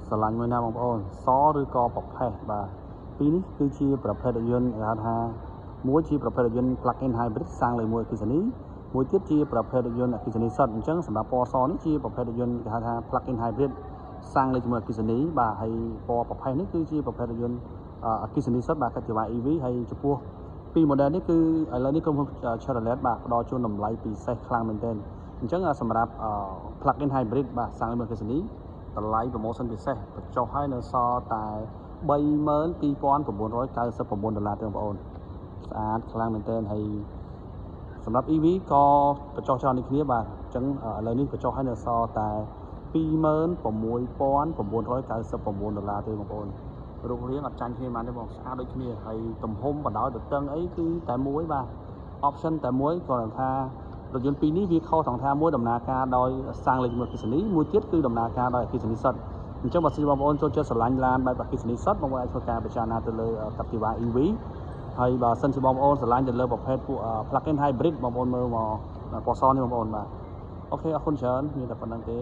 ស្រឡាញ់មួយណាបងប្អូនសឬក៏ប្រភេទបាទពីរនេះគឺជាប្រភេទរថយន្តគេហៅថាមួយជាប្រភេទរថយន្ត plug-in hybrid សាំងលើមួយអគ្គិសនីមួយទៀតជាប្រភេទរថយន្តអគ្គិសនីសុទ្ធអញ្ចឹងសម្រាប់ពណ៌សនេះជាប្រភេទរថយន្តគេហៅថា plug-in hybrid សាំងលើជាមួយអគ្គិសនីបាទហើយពណ៌ប្រភេទនេះគឺជាប្រភេទរថយន្តអគ្គិសនីសុទ្ធបាទគេហៅថា EV ហើយចំពោះពី model នេះគឺឥឡូវនេះក្រុមហ៊ុន Chevrolet បាទផ្ដល់ជូនតម្លៃពិសេសខ្លាំងមែនទែនអញ្ចឹងសម្រាប់ plug-in hybrid បាទសាំងលើមួយអគ្គិសនីតម្លៃ promotion ពិសេសបញ្ចុះឲ្យនៅសល់តែ$32,999 ទេបងប្អូនស្អាតខ្លាំងមែនទែនហើយសម្រាប់ EV ក៏បញ្ចុះច្រើនដូចគ្នាបាទអញ្ចឹងឥឡូវនេះបញ្ចុះឲ្យនៅសល់តែ$26,999 ទេបងប្អូនរូបរាងអត់ចាញ់គ្នាបានទេបងស្អាតដូចគ្នាហើយទំហំបណ្ដោយទទឹងអីគឺតែមួយបាទ option តែមួយគ្រាន់តែថារថយន្តពីរនេះវាខុសត្រង់ថាមួយដំណើរការដោយសាំងលេខជាមួយអគ្គិសនីមួយទៀតគឺដំណើរការដោយអគ្គិសនីសុទ្ធអញ្ចឹងបើសិនជាបងប្អូនចូលចិត្តស្រឡាញ់ឡានបែបអគ្គិសនីសុទ្ធបងប្អូនអាចធ្វើការពិចារណាទៅលើ Captiva EV ហើយបើសិនជាបងប្អូនស្រឡាញ់ទៅលើប្រភេទពួក plug-in hybrid បងប្អូនមើលមកពណ៌សនេះបងប្អូនបាទអូខេអរគុណច្រើនមានតែប៉ុណ្្នឹងទេ